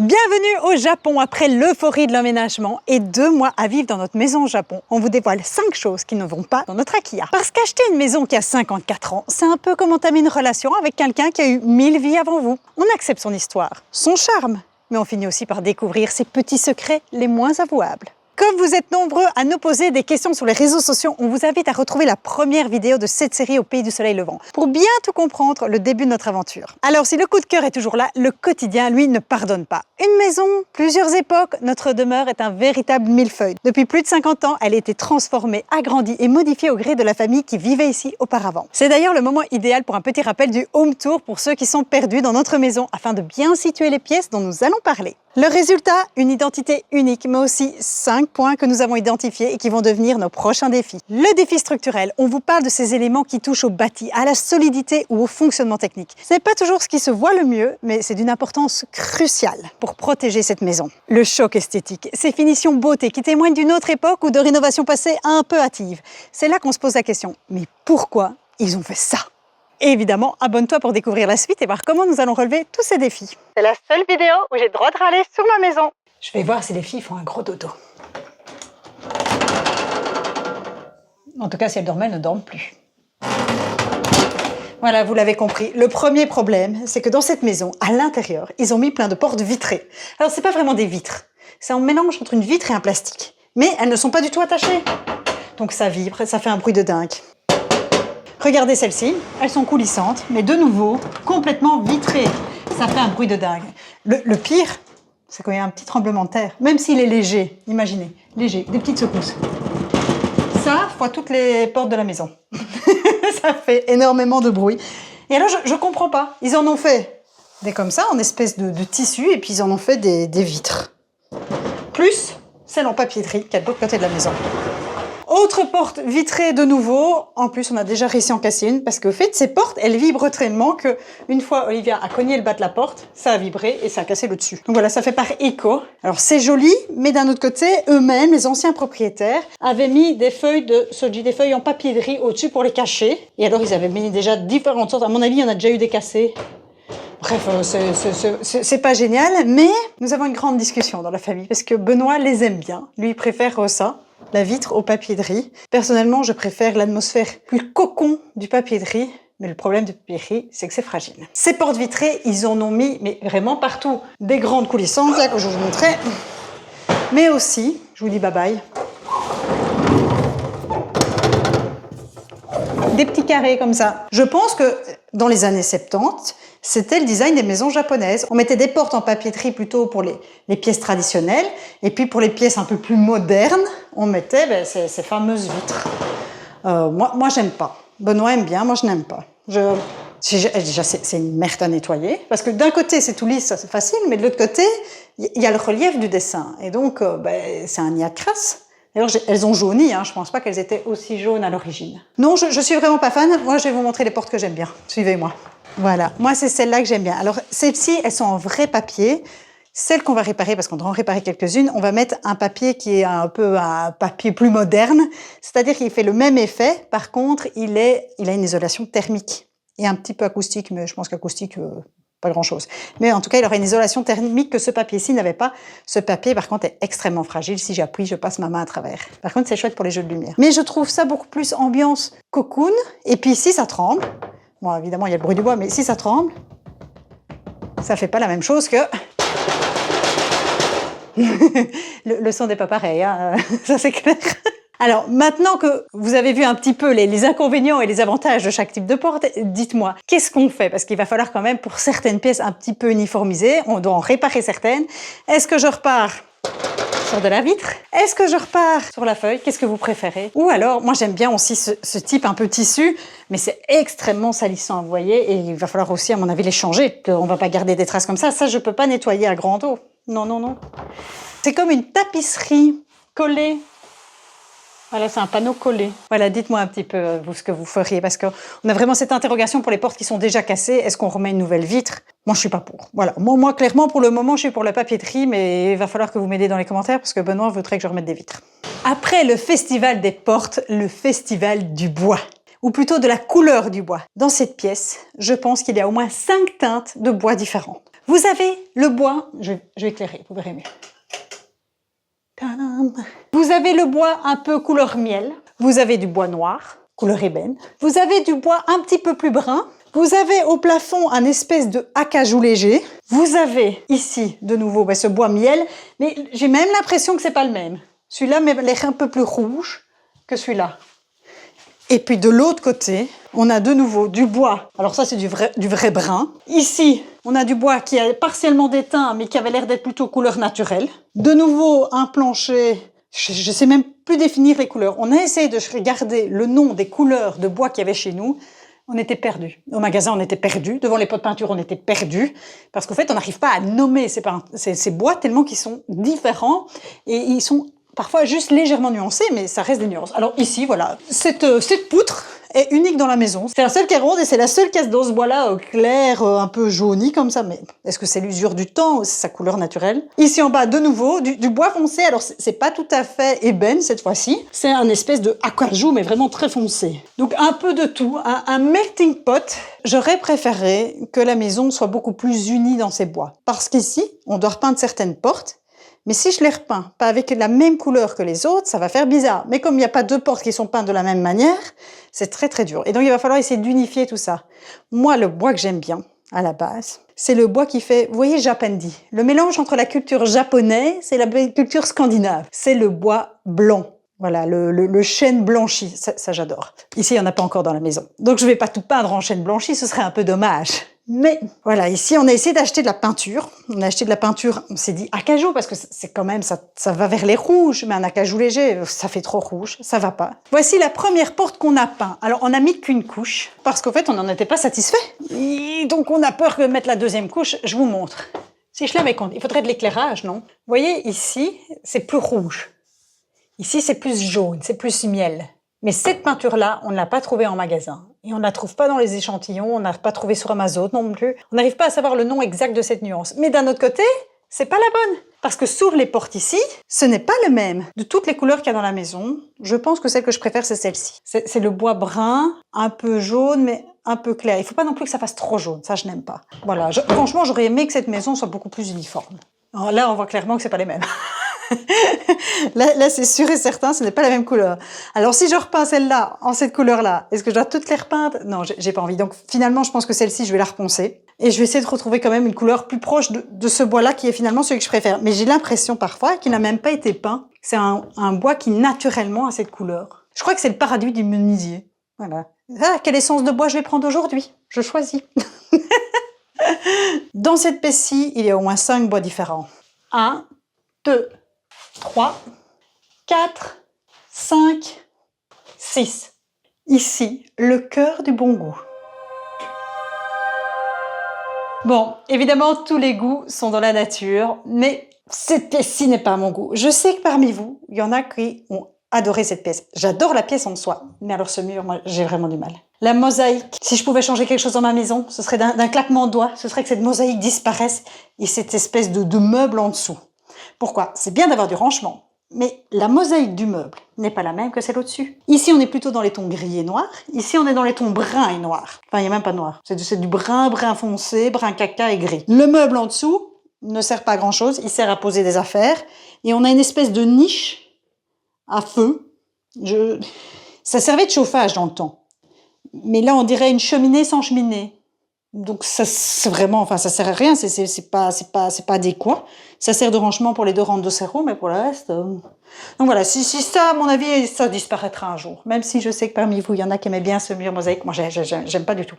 Bienvenue au Japon après l'euphorie de l'emménagement et 2 mois à vivre dans notre maison au Japon. On vous dévoile 5 choses qui ne vont pas dans notre Akiya. Parce qu'acheter une maison qui a 54 ans, c'est un peu comme entamer une relation avec quelqu'un qui a eu 1000 vies avant vous. On accepte son histoire, son charme, mais on finit aussi par découvrir ses petits secrets les moins avouables. Comme vous êtes nombreux à nous poser des questions sur les réseaux sociaux, on vous invite à retrouver la première vidéo de cette série au pays du soleil levant pour bien tout comprendre le début de notre aventure. Alors si le coup de cœur est toujours là, le quotidien, lui, ne pardonne pas. Une maison, plusieurs époques, notre demeure est un véritable millefeuille. Depuis plus de 50 ans, elle a été transformée, agrandie et modifiée au gré de la famille qui vivait ici auparavant. C'est d'ailleurs le moment idéal pour un petit rappel du home tour pour ceux qui sont perdus dans notre maison afin de bien situer les pièces dont nous allons parler. Le résultat, une identité unique, mais aussi 5 points que nous avons identifiés et qui vont devenir nos prochains défis. Le défi structurel, on vous parle de ces éléments qui touchent au bâti, à la solidité ou au fonctionnement technique. Ce n'est pas toujours ce qui se voit le mieux, mais c'est d'une importance cruciale pour protéger cette maison. Le choc esthétique, ces finitions beauté qui témoignent d'une autre époque ou de rénovation passée un peu hâtive. C'est là qu'on se pose la question, mais pourquoi ils ont fait ça ? Et évidemment, abonne-toi pour découvrir la suite et voir comment nous allons relever tous ces défis. C'est la seule vidéo où j'ai le droit de râler sur ma maison. Je vais voir si les filles font un gros dodo. En tout cas, si elles dormaient, elles ne dorment plus. Voilà, vous l'avez compris. Le premier problème, c'est que dans cette maison, à l'intérieur, ils ont mis plein de portes vitrées. Alors, c'est pas vraiment des vitres. C'est un mélange entre une vitre et un plastique. Mais elles ne sont pas du tout attachées. Donc ça vibre et ça fait un bruit de dingue. Regardez celles-ci, elles sont coulissantes, mais de nouveau, complètement vitrées. Ça fait un bruit de dingue. Le pire, c'est quand il y a un petit tremblement de terre, même s'il est léger, imaginez, léger, des petites secousses. Ça, fois toutes les portes de la maison. Ça fait énormément de bruit. Et alors, je comprends pas. Ils en ont fait des comme ça, en espèce de tissu, et puis ils en ont fait des vitres. Plus celle en papeterie qui est de l'autre côté de la maison. Autre porte vitrée de nouveau. En plus, on a déjà réussi à en casser une parce que, au fait, ces portes, elles vibrent tellement que une fois Olivia a cogné le bas de la porte, ça a vibré et ça a cassé le dessus. Donc voilà, ça fait par écho. Alors c'est joli, mais d'un autre côté, eux-mêmes, les anciens propriétaires, avaient mis des feuilles de soji, des feuilles en papeterie au-dessus pour les cacher. Et alors, ils avaient mis déjà différentes sortes. À mon avis, il y en a déjà eu des cassés. Bref, c'est pas génial, mais nous avons une grande discussion dans la famille parce que Benoît les aime bien. Lui, il préfère ça. La vitre au papier de riz. Personnellement, je préfère l'atmosphère plus cocon du papier de riz, mais le problème du papier de riz, c'est que c'est fragile. Ces portes vitrées, ils en ont mis, mais vraiment partout. Des grandes coulissantes, là, que je vous montrais, mais aussi, je vous dis bye bye, des petits carrés comme ça. Je pense que dans les années 70, c'était le design des maisons japonaises. On mettait des portes en papeterie plutôt pour les pièces traditionnelles, et puis pour les pièces un peu plus modernes, on mettait ces fameuses vitres. Moi, j'aime pas. Benoît aime bien, moi je n'aime pas. Déjà, c'est une merde à nettoyer, parce que d'un côté c'est tout lisse, ça c'est facile, mais de l'autre côté, il y a le relief du dessin, et donc c'est un nid à crasse. D'ailleurs, elles ont jauni, hein. Je pense pas qu'elles étaient aussi jaunes à l'origine. Non, je suis vraiment pas fan. Moi, je vais vous montrer les portes que j'aime bien. Suivez-moi. Voilà, moi, c'est celle-là que j'aime bien. Alors, celles-ci, elles sont en vrai papier. Celles qu'on va réparer, parce qu'on doit en réparer quelques-unes, on va mettre un papier qui est un peu un papier plus moderne. C'est-à-dire qu'il fait le même effet. Par contre, il a une isolation thermique et un petit peu acoustique, mais je pense qu'acoustique... pas grand-chose. Mais en tout cas, il aura une isolation thermique que ce papier-ci n'avait pas. Ce papier, par contre, est extrêmement fragile. Si j'appuie, je passe ma main à travers. Par contre, c'est chouette pour les jeux de lumière. Mais je trouve ça beaucoup plus ambiance cocoon. Et puis, si ça tremble, bon, évidemment, il y a le bruit du bois, mais si ça tremble, ça fait pas la même chose que... le son n'est pas pareil, hein. Ça c'est clair. Alors, maintenant que vous avez vu un petit peu les inconvénients et les avantages de chaque type de porte, dites-moi, qu'est-ce qu'on fait? Parce qu'il va falloir quand même, pour certaines pièces, un petit peu uniformiser. On doit en réparer certaines. Est-ce que je repars sur de la vitre? Est-ce que je repars sur la feuille? Qu'est-ce que vous préférez? Ou alors, moi j'aime bien aussi ce type un peu tissu, mais c'est extrêmement salissant, vous voyez, et il va falloir aussi, à mon avis, les changer. On va pas garder des traces comme ça. Ça, je peux pas nettoyer à grande eau. Non, non, non. C'est comme une tapisserie collée. Voilà, c'est un panneau collé. Voilà, dites-moi un petit peu, vous, ce que vous feriez, parce qu'on a vraiment cette interrogation pour les portes qui sont déjà cassées. Est-ce qu'on remet une nouvelle vitre? Moi, je suis pas pour. Voilà, moi, clairement, pour le moment, je suis pour la papeterie, mais il va falloir que vous m'aidiez dans les commentaires, parce que Benoît voudrait que je remette des vitres. Après le festival des portes, le festival du bois. Ou plutôt de la couleur du bois. Dans cette pièce, je pense qu'il y a au moins 5 teintes de bois différentes. Vous avez le bois, je vais éclairer, vous verrez mieux. Tadam. Vous avez le bois un peu couleur miel, vous avez du bois noir, couleur ébène, vous avez du bois un petit peu plus brun, vous avez au plafond un espèce de acajou léger, vous avez ici de nouveau ce bois miel, mais j'ai même l'impression que c'est pas le même. Celui-là m'a l'air un peu plus rouge que celui-là. Et puis de l'autre côté, on a de nouveau du bois. Alors ça, c'est du vrai brun. Ici, on a du bois qui est partiellement déteint, mais qui avait l'air d'être plutôt couleur naturelle. De nouveau, un plancher. Je sais même plus définir les couleurs. On a essayé de regarder le nom des couleurs de bois qu'il y avait chez nous. On était perdus. Au magasin, on était perdus. Devant les pots de peinture, on était perdus. Parce qu'en fait, on n'arrive pas à nommer ces bois tellement qu'ils sont différents. Et ils sont parfois juste légèrement nuancés, mais ça reste des nuances. Alors ici, voilà, cette poutre est unique dans la maison. C'est la seule qui est ronde et c'est la seule qui est dans ce bois-là clair, un peu jauni comme ça. Mais est-ce que c'est l'usure du temps ou c'est sa couleur naturelle? Ici en bas, de nouveau, du bois foncé. Alors c'est pas tout à fait ébène cette fois-ci. C'est un espèce de acajou, mais vraiment très foncé. Donc un peu de tout, un melting pot. J'aurais préféré que la maison soit beaucoup plus unie dans ses bois. Parce qu'ici, on doit repeindre certaines portes. Mais si je les repeins pas avec la même couleur que les autres, ça va faire bizarre. Mais comme il n'y a pas deux portes qui sont peintes de la même manière, c'est très très dur. Et donc il va falloir essayer d'unifier tout ça. Moi, le bois que j'aime bien, à la base, c'est le bois qui fait, vous voyez, Japandi. Le mélange entre la culture japonaise et la culture scandinave. C'est le bois blanc. Voilà, le chêne blanchi. Ça j'adore. Ici, il n'y en a pas encore dans la maison. Donc je vais pas tout peindre en chêne blanchi, ce serait un peu dommage. Mais voilà, ici, on a essayé d'acheter de la peinture. On a acheté de la peinture, on s'est dit acajou, parce que c'est quand même, ça va vers les rouges, mais un acajou léger, ça fait trop rouge, ça va pas. Voici la première porte qu'on a peint. Alors, on a mis qu'une couche, parce qu'en fait, on n'en était pas satisfait. Et donc, on a peur de mettre la deuxième couche. Je vous montre. Si je la mets compte, il faudrait de l'éclairage, non? Vous voyez, ici, c'est plus rouge. Ici, c'est plus jaune, c'est plus miel. Mais cette peinture-là, on ne l'a pas trouvée en magasin. Et on ne la trouve pas dans les échantillons, on n'a pas trouvé sur Amazon non plus. On n'arrive pas à savoir le nom exact de cette nuance. Mais d'un autre côté, c'est pas la bonne. Parce que sur les portes ici, ce n'est pas le même. De toutes les couleurs qu'il y a dans la maison, je pense que celle que je préfère, c'est celle-ci. C'est le bois brun, un peu jaune, mais un peu clair. Il ne faut pas non plus que ça fasse trop jaune, ça je n'aime pas. Voilà, franchement, j'aurais aimé que cette maison soit beaucoup plus uniforme. Alors là, on voit clairement que c'est pas les mêmes. Là c'est sûr et certain, ce n'est pas la même couleur. Alors, si je repeins celle-là en cette couleur-là, est-ce que je dois toutes les repeindre? Non, j'ai pas envie. Donc, finalement, je pense que celle-ci, je vais la reponcer. Et je vais essayer de retrouver quand même une couleur plus proche de ce bois-là qui est finalement celui que je préfère. Mais j'ai l'impression parfois qu'il n'a même pas été peint. C'est un bois qui, naturellement, a cette couleur. Je crois que c'est le paradis du menuisier. Voilà. Ah, quelle essence de bois je vais prendre aujourd'hui? Je choisis. Dans cette pièce-ci, il y a au moins 5 bois différents. 1, 2, 3, 4, 5, 6. Ici, le cœur du bon goût. Bon, évidemment, tous les goûts sont dans la nature, mais cette pièce-ci n'est pas à mon goût. Je sais que parmi vous, il y en a qui ont adoré cette pièce. J'adore la pièce en soi, mais alors ce mur, moi, j'ai vraiment du mal. La mosaïque, si je pouvais changer quelque chose dans ma maison, ce serait d'un claquement de doigts, ce serait que cette mosaïque disparaisse et cette espèce de meuble en dessous. Pourquoi? C'est bien d'avoir du rangement, mais la mosaïque du meuble n'est pas la même que celle au-dessus. Ici, on est plutôt dans les tons gris et noirs. Ici, on est dans les tons bruns et noirs. Enfin, il n'y a même pas de noir. C'est du brun, brun foncé, brun caca et gris. Le meuble en dessous ne sert pas à grand-chose. Il sert à poser des affaires. Et on a une espèce de niche à feu. Ça servait de chauffage dans le temps. Mais là, on dirait une cheminée sans cheminée. Donc, c'est vraiment, enfin, ça sert à rien, c'est pas adéquat. Ça sert de rangement pour les 2 rangs de serrure, mais pour le reste. Donc voilà, si ça, à mon avis, ça disparaîtra un jour. Même si je sais que parmi vous, il y en a qui aimaient bien ce mur mosaïque. Moi, j'aime pas du tout.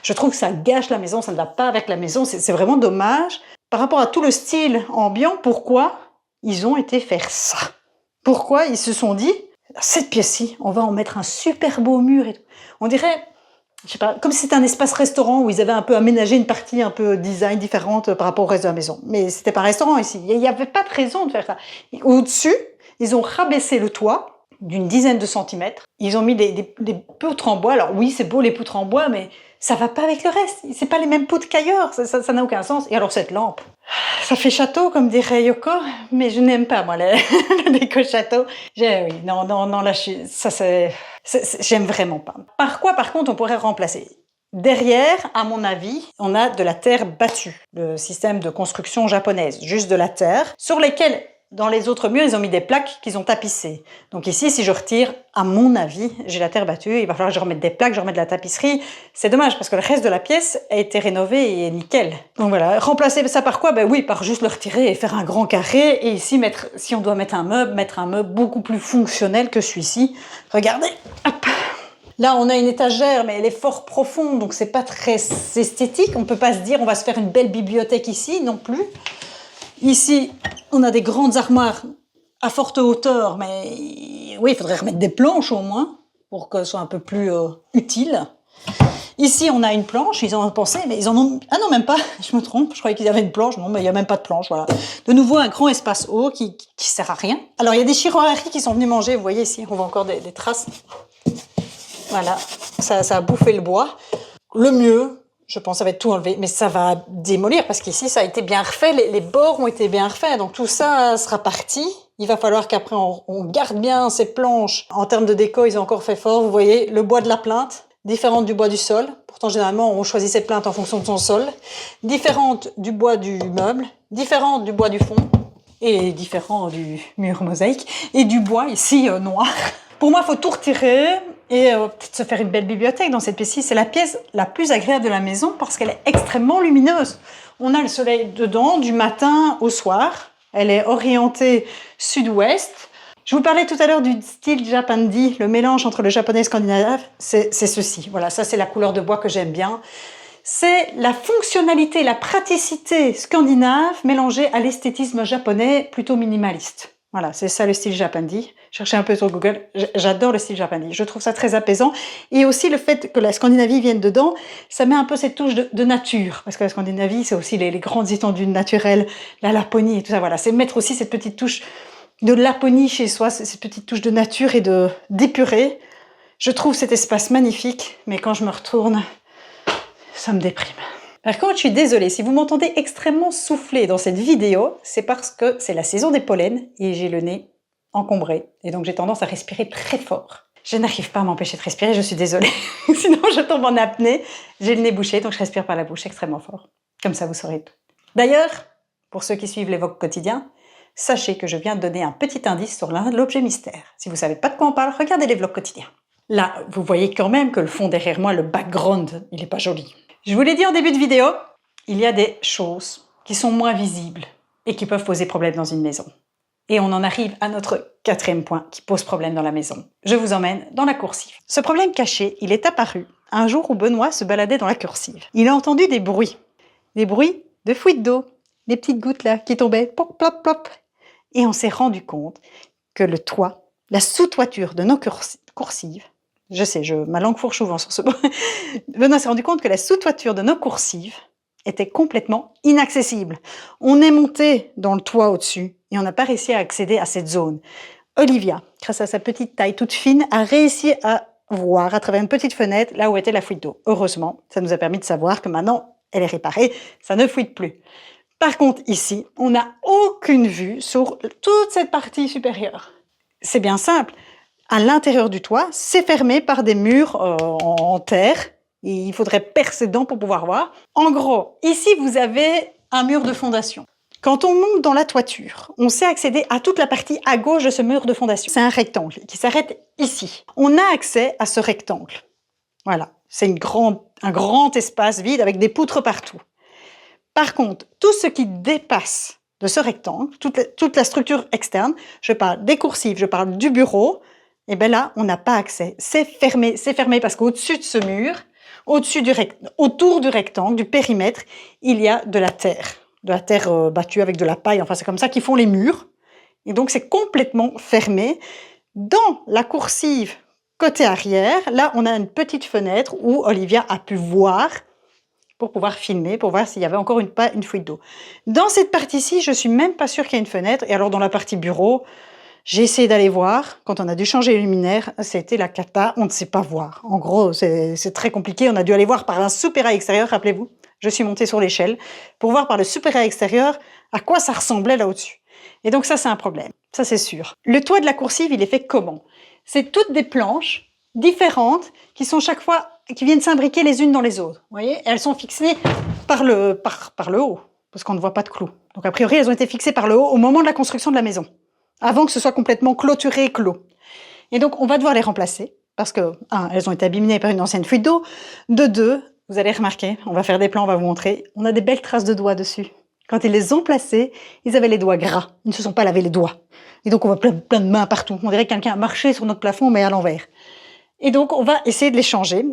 Je trouve que ça gâche la maison, ça ne va pas avec la maison. C'est vraiment dommage. Par rapport à tout le style ambiant, pourquoi ils ont été faire ça? Pourquoi ils se sont dit, cette pièce-ci, on va en mettre un super beau mur et tout. On dirait, je sais pas, comme si c'était un espace restaurant où ils avaient un peu aménagé une partie un peu design différente par rapport au reste de la maison. Mais c'était pas un restaurant ici. Il n'y avait pas de raison de faire ça. Au-dessus, ils ont rabaissé le toit d'une dizaine de centimètres. Ils ont mis des poutres en bois. Alors oui, c'est beau les poutres en bois, mais ça va pas avec le reste. C'est pas les mêmes poutres qu'ailleurs. Ça n'a aucun sens. Et alors cette lampe, ça fait château, comme dirait Yoko, mais je n'aime pas, moi, le déco château. Oui, non, là, j'aime vraiment pas. Par quoi, par contre, on pourrait remplacer? Derrière, à mon avis, on a de la terre battue, le système de construction japonaise, juste de la terre, sur lesquelles, dans les autres murs, ils ont mis des plaques qu'ils ont tapissées. Donc ici, si je retire, à mon avis, j'ai la terre battue, il va falloir que je remette des plaques, je remette de la tapisserie. C'est dommage, parce que le reste de la pièce a été rénové et est nickel. Donc voilà, remplacer ça par quoi? Ben oui, par juste le retirer et faire un grand carré, et ici, si on doit mettre un meuble beaucoup plus fonctionnel que celui-ci. Regardez, hop. Là, on a une étagère, mais elle est fort profonde, donc c'est pas très esthétique. On peut pas se dire, on va se faire une belle bibliothèque ici, non plus. Ici, on a des grandes armoires à forte hauteur, mais oui, il faudrait remettre des planches au moins, pour que ce soit un peu plus utile. Ici, on a une planche, ils en ont pensé, mais ils en ont... Ah non, même pas, je me trompe, je croyais qu'ils avaient une planche, non, mais il n'y a même pas de planche, voilà. De nouveau, un grand espace haut qui sert à rien. Alors, il y a des chirurgies qui sont venus manger, vous voyez ici, on voit encore des traces. Voilà, ça a bouffé le bois. Le mieux, je pense, ça va être tout enlevé, mais ça va démolir parce qu'ici, ça a été bien refait, les bords ont été bien refaits, donc tout ça sera parti. Il va falloir qu'après, on garde bien ces planches. En termes de déco, ils ont encore fait fort. Vous voyez, le bois de la plinthe, différente du bois du sol. Pourtant, généralement, on choisit ses plinthes en fonction de son sol. Différente du bois du meuble, différente du bois du fond, et différent du mur mosaïque, et du bois ici noir. Pour moi, il faut tout retirer et peut-être se faire une belle bibliothèque dans cette pièce-ci. C'est la pièce la plus agréable de la maison parce qu'elle est extrêmement lumineuse. On a le soleil dedans du matin au soir. Elle est orientée sud-ouest. Je vous parlais tout à l'heure du style Japandi, le mélange entre le japonais et le scandinave. C'est ceci. Voilà, ça c'est la couleur de bois que j'aime bien. C'est la fonctionnalité, la praticité scandinave mélangée à l'esthétisme japonais plutôt minimaliste. Voilà, c'est ça le style Japandi. Cherchez un peu sur Google, j'adore le style Japandi. Je trouve ça très apaisant. Et aussi le fait que la Scandinavie vienne dedans, ça met un peu cette touche de nature. Parce que la Scandinavie, c'est aussi les grandes étendues naturelles, la Laponie et tout ça. Voilà, c'est mettre aussi cette petite touche de Laponie chez soi, cette petite touche de nature et d'épuré. Je trouve cet espace magnifique, mais quand je me retourne, ça me déprime. Par contre, je suis désolée, si vous m'entendez extrêmement souffler dans cette vidéo, c'est parce que c'est la saison des pollens et j'ai le nez encombré. Et donc j'ai tendance à respirer très fort. Je n'arrive pas à m'empêcher de respirer, je suis désolée. Sinon je tombe en apnée. J'ai le nez bouché, donc je respire par la bouche extrêmement fort. Comme ça, vous saurez tout. D'ailleurs, pour ceux qui suivent les vlogs quotidiens, sachez que je viens de donner un petit indice sur l'objet mystère. Si vous ne savez pas de quoi on parle, regardez les vlogs quotidiens. Là, vous voyez quand même que le fond derrière moi, le background, il n'est pas joli. Je vous l'ai dit en début de vidéo, il y a des choses qui sont moins visibles et qui peuvent poser problème dans une maison. Et on en arrive à notre quatrième point qui pose problème dans la maison. Je vous emmène dans la coursive. Ce problème caché, il est apparu un jour où Benoît se baladait dans la coursive. Il a entendu des bruits de fuite d'eau, des petites gouttes là qui tombaient, plop, plop, plop. Et on s'est rendu compte que le toit, la sous-toiture de nos coursives, je sais, ma langue fourche souvent sur ce point. Benoît s'est rendu compte que la sous-toiture de nos coursives était complètement inaccessible. On est monté dans le toit au-dessus et on n'a pas réussi à accéder à cette zone. Olivia, grâce à sa petite taille toute fine, a réussi à voir à travers une petite fenêtre là où était la fuite d'eau. Heureusement, ça nous a permis de savoir que maintenant, elle est réparée, ça ne fuite plus. Par contre, ici, on n'a aucune vue sur toute cette partie supérieure. C'est bien simple. À l'intérieur du toit, c'est fermé par des murs en terre. Et il faudrait percer dedans pour pouvoir voir. En gros, ici, vous avez un mur de fondation. Quand on monte dans la toiture, on sait accéder à toute la partie à gauche de ce mur de fondation. C'est un rectangle qui s'arrête ici. On a accès à ce rectangle. Voilà, c'est un grand espace vide avec des poutres partout. Par contre, tout ce qui dépasse de ce rectangle, toute la structure externe, je parle des coursives, je parle du bureau, et bien là, on n'a pas accès. C'est fermé parce qu'au-dessus de ce mur, autour du rectangle, du périmètre, il y a de la terre battue avec de la paille. Enfin, c'est comme ça qu'ils font les murs. Et donc, c'est complètement fermé. Dans la coursive côté arrière, là, on a une petite fenêtre où Olivia a pu voir pour pouvoir filmer, pour voir s'il y avait encore une fuite d'eau. Dans cette partie-ci, je suis même pas sûre qu'il y ait une fenêtre. Et alors, dans la partie bureau, j'ai essayé d'aller voir. Quand on a dû changer les luminaires, c'était la cata, on ne sait pas voir. En gros, c'est très compliqué. On a dû aller voir par un soupirail extérieur, rappelez-vous. Je suis montée sur l'échelle pour voir par le soupirail extérieur à quoi ça ressemblait là au-dessus. Et donc ça, c'est un problème. Ça, c'est sûr. Le toit de la coursive, il est fait comment? C'est toutes des planches différentes qui sont chaque fois, qui viennent s'imbriquer les unes dans les autres. Vous voyez, elles sont fixées par le haut, parce qu'on ne voit pas de clous. Donc a priori, elles ont été fixées par le haut au moment de la construction de la maison, avant que ce soit complètement clôturé et clos. Et donc, on va devoir les remplacer, parce que, 1, elles ont été abîmées par une ancienne fuite d'eau. De 2, vous allez remarquer, on va faire des plans, on va vous montrer, on a des belles traces de doigts dessus. Quand ils les ont placés, ils avaient les doigts gras. Ils ne se sont pas lavés les doigts. Et donc, on voit plein de mains partout. On dirait que quelqu'un a marché sur notre plafond, mais à l'envers. Et donc, on va essayer de les changer.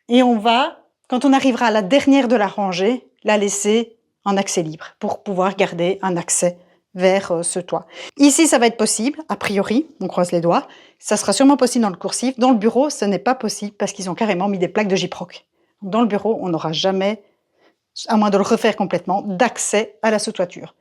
Et on va, quand on arrivera à la dernière de la rangée, la laisser en accès libre pour pouvoir garder un accès vers ce toit. Ici, ça va être possible, a priori, on croise les doigts. Ça sera sûrement possible dans le coursif. Dans le bureau, ce n'est pas possible parce qu'ils ont carrément mis des plaques de gyproc. Dans le bureau, on n'aura jamais, à moins de le refaire complètement, d'accès à la sous-toiture.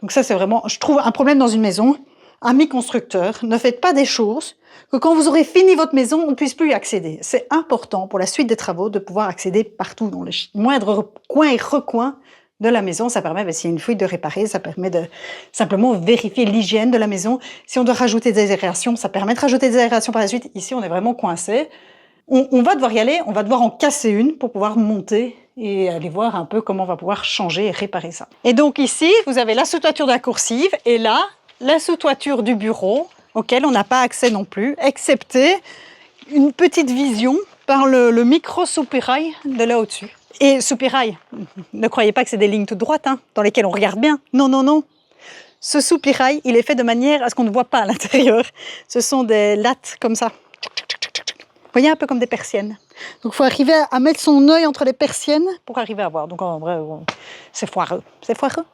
Donc ça, c'est vraiment, je trouve, un problème dans une maison. Amis constructeurs, ne faites pas des choses que quand vous aurez fini votre maison, on ne puisse plus y accéder. C'est important pour la suite des travaux de pouvoir accéder partout dans les moindres coins et recoins de la maison. Ça permet, s'il y a une fuite, de réparer. Ça permet de simplement vérifier l'hygiène de la maison. Si on doit rajouter des aérations, ça permet de rajouter des aérations par la suite. Ici, on est vraiment coincé. On va devoir y aller, on va devoir en casser une pour pouvoir monter et aller voir un peu comment on va pouvoir changer et réparer ça. Et donc ici, vous avez la sous-toiture de la coursive et là, la sous-toiture du bureau, auquel on n'a pas accès non plus, excepté une petite vision par le micro-soupirail de là au-dessus. Et soupirail, ne croyez pas que c'est des lignes toutes droites, hein, dans lesquelles on regarde bien. Non, non, non. Ce soupirail, il est fait de manière à ce qu'on ne voit pas à l'intérieur. Ce sont des lattes comme ça. Vous voyez, un peu comme des persiennes. Donc, il faut arriver à mettre son œil entre les persiennes pour arriver à voir. Donc, en vrai, c'est foireux. C'est foireux.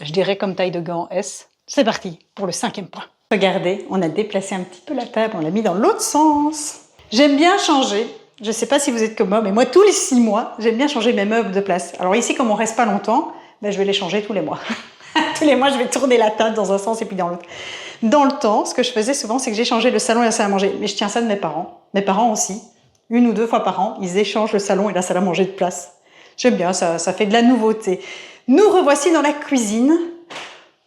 Je dirais comme taille de gant S. C'est parti pour le 5e point. Regardez, on a déplacé un petit peu la table, on l'a mis dans l'autre sens. J'aime bien changer. Je ne sais pas si vous êtes comme moi, mais moi, tous les 6 mois, j'aime bien changer mes meubles de place. Alors ici, comme on ne reste pas longtemps, je vais les changer tous les mois. Tous les mois, je vais tourner la table dans un sens et puis dans l'autre. Dans le temps, ce que je faisais souvent, c'est que j'échangeais le salon et la salle à manger. Mais je tiens ça de mes parents. Mes parents aussi, 1 ou 2 fois par an, ils échangent le salon et la salle à manger de place. J'aime bien, ça fait de la nouveauté. Nous revoici dans la cuisine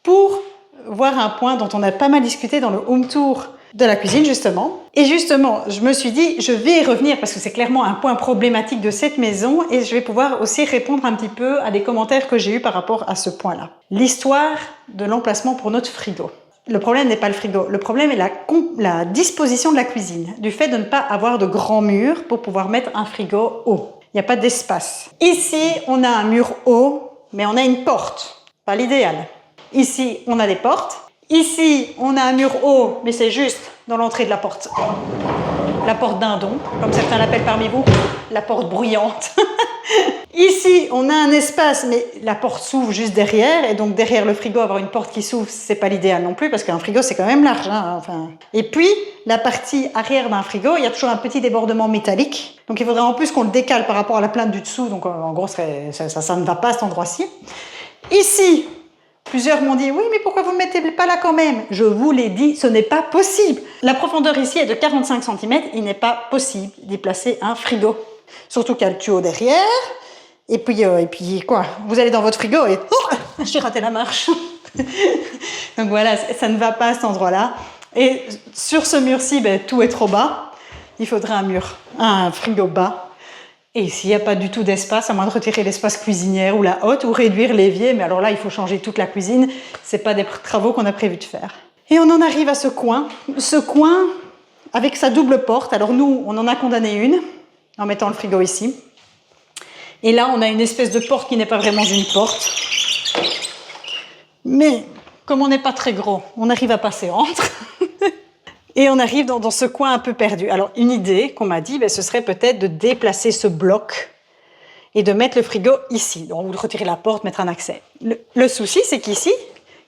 pour voir un point dont on a pas mal discuté dans le home tour de la cuisine, justement. Et justement, je me suis dit, je vais y revenir parce que c'est clairement un point problématique de cette maison et je vais pouvoir aussi répondre un petit peu à des commentaires que j'ai eus par rapport à ce point-là. L'histoire de l'emplacement pour notre frigo. Le problème n'est pas le frigo, le problème est la disposition de la cuisine, du fait de ne pas avoir de grands murs pour pouvoir mettre un frigo haut. Il n'y a pas d'espace. Ici, on a un mur haut, mais on a une porte. Pas l'idéal. Ici, on a des portes. Ici, on a un mur haut, mais c'est juste dans l'entrée de la porte. La porte dindon, comme certains l'appellent parmi vous, la porte bruyante. Ici, on a un espace, mais la porte s'ouvre juste derrière, et donc derrière le frigo, avoir une porte qui s'ouvre, c'est pas l'idéal non plus, parce qu'un frigo, c'est quand même large. Hein, enfin. Et puis, la partie arrière d'un frigo, il y a toujours un petit débordement métallique, donc il faudrait en plus qu'on le décale par rapport à la plainte du dessous, donc en gros, ça ne va pas à cet endroit-ci. Ici, plusieurs m'ont dit, oui, mais pourquoi vous ne le mettez pas là quand même? Je vous l'ai dit, ce n'est pas possible. La profondeur ici est de 45 cm, il n'est pas possible d'y placer un frigo. Surtout qu'il y a le tuyau derrière. Et puis quoi, vous allez dans votre frigo et oh, j'ai raté la marche. Donc voilà, ça ne va pas à cet endroit-là. Et sur ce mur-ci, tout est trop bas. Il faudrait un frigo bas. Et s'il n'y a pas du tout d'espace, à moins de retirer l'espace cuisinière ou la hotte, ou réduire l'évier, mais alors là, il faut changer toute la cuisine. C'est pas des travaux qu'on a prévu de faire. Et on en arrive à ce coin. Ce coin, avec sa double porte. Alors nous, on en a condamné une, en mettant le frigo ici. Et là, on a une espèce de porte qui n'est pas vraiment une porte. Mais, comme on n'est pas très gros, on arrive à passer entre. Et on arrive dans ce coin un peu perdu. Alors, une idée qu'on m'a dit, ce serait peut-être de déplacer ce bloc et de mettre le frigo ici. Donc, vous retirez la porte, mettre un accès. Le souci, c'est qu'ici,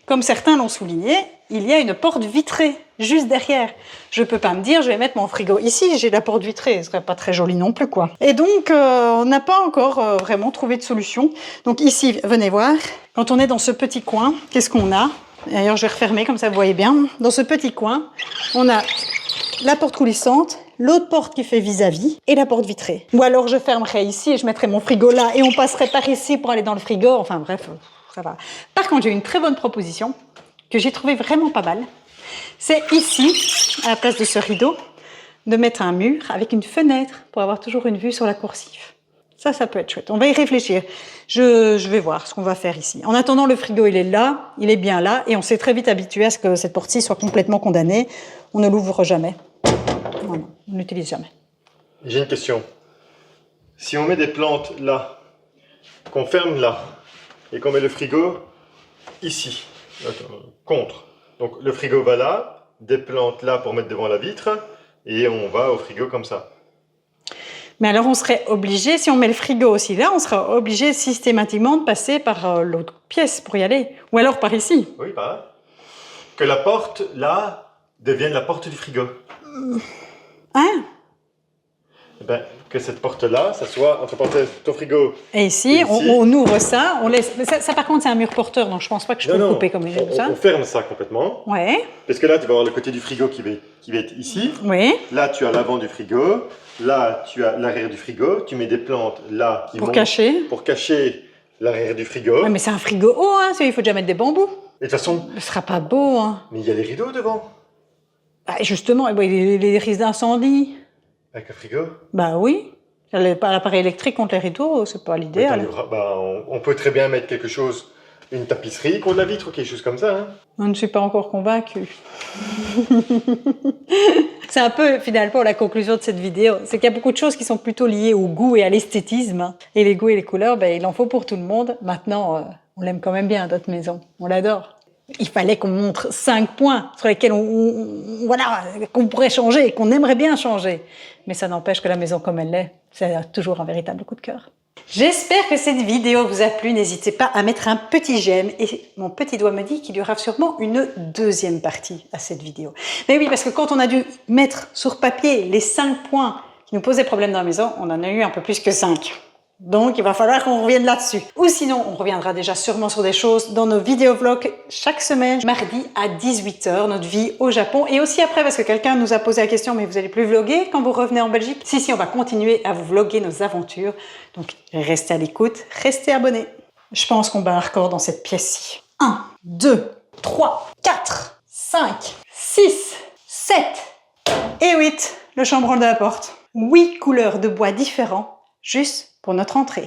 comme certains l'ont souligné, il y a une porte vitrée juste derrière. Je ne peux pas me dire, je vais mettre mon frigo ici, j'ai la porte vitrée. Ce ne serait pas très joli non plus, quoi. Et donc, on n'a pas encore vraiment trouvé de solution. Donc ici, venez voir, quand on est dans ce petit coin, qu'est-ce qu'on a? D'ailleurs, je vais refermer, comme ça vous voyez bien. Dans ce petit coin, on a la porte coulissante, l'autre porte qui fait vis-à-vis et la porte vitrée. Ou alors, je fermerai ici et je mettrai mon frigo là et on passerait par ici pour aller dans le frigo. Enfin bref, ça va. Par contre, j'ai une très bonne proposition que j'ai trouvée vraiment pas mal. C'est ici, à la place de ce rideau, de mettre un mur avec une fenêtre pour avoir toujours une vue sur la coursive. Ça peut être chouette. On va y réfléchir. Je vais voir ce qu'on va faire ici. En attendant, le frigo, il est là, il est bien là, et on s'est très vite habitué à ce que cette porte-ci soit complètement condamnée. On ne l'ouvre jamais. Non, on n'utilise jamais. J'ai une question. Si on met des plantes là, qu'on ferme là, et qu'on met le frigo ici, contre. Donc le frigo va là, des plantes là pour mettre devant la vitre, et on va au frigo comme ça. Mais alors on serait obligé, si on met le frigo aussi là, on sera obligé systématiquement de passer par l'autre pièce pour y aller. Ou alors par ici. Oui, par là. Que la porte là devienne la porte du frigo. Hein? Eh ben, que cette porte-là, ça soit entre parenthèses ton frigo. Et ici, on ouvre ça, on laisse. Mais ça par contre, c'est un mur porteur, donc je pense pas que je peux le couper comme ça. On ferme ça complètement. Ouais. Parce que là, tu vas avoir le côté du frigo qui va être ici. Oui. Là, tu as l'avant du frigo. Là, tu as l'arrière du frigo. Tu mets des plantes là qui Pour montent cacher. Pour cacher l'arrière du frigo. Ouais, mais c'est un frigo haut, hein. Il faut déjà mettre des bambous. Et de toute façon. Ce sera pas beau, hein. Mais il y a les rideaux devant. Bah, justement, les risques d'incendie. Avec le frigo. Bah oui. L'appareil électrique contre les rideaux, c'est pas l'idéal. On peut très bien mettre quelque chose, une tapisserie contre la vitre ou quelque chose comme ça. Hein. Je ne suis pas encore convaincue. C'est un peu finalement la conclusion de cette vidéo. C'est qu'il y a beaucoup de choses qui sont plutôt liées au goût et à l'esthétisme. Et les goûts et les couleurs, ben, il en faut pour tout le monde. Maintenant, on l'aime quand même bien, notre maison. On l'adore. Il fallait qu'on montre 5 points sur lesquels voilà, qu'on pourrait changer, qu'on aimerait bien changer. Mais ça n'empêche que la maison comme elle est, c'est toujours un véritable coup de cœur. J'espère que cette vidéo vous a plu. N'hésitez pas à mettre un petit j'aime. Et mon petit doigt me dit qu'il y aura sûrement une deuxième partie à cette vidéo. Mais oui, parce que quand on a dû mettre sur papier les 5 points qui nous posaient problème dans la maison, on en a eu un peu plus que 5. Donc, il va falloir qu'on revienne là-dessus. Ou sinon, on reviendra déjà sûrement sur des choses dans nos vidéovlogs chaque semaine, mardi à 18 h, notre vie au Japon. Et aussi après, parce que quelqu'un nous a posé la question, mais vous allez plus vlogger quand vous revenez en Belgique? Si, on va continuer à vous vlogger nos aventures. Donc, restez à l'écoute, restez abonnés. Je pense qu'on bat un record dans cette pièce-ci. 1, 2, 3, 4, 5, 6, 7 et 8. Le chambranle de la porte. 8 couleurs de bois différents, juste pour notre entrée.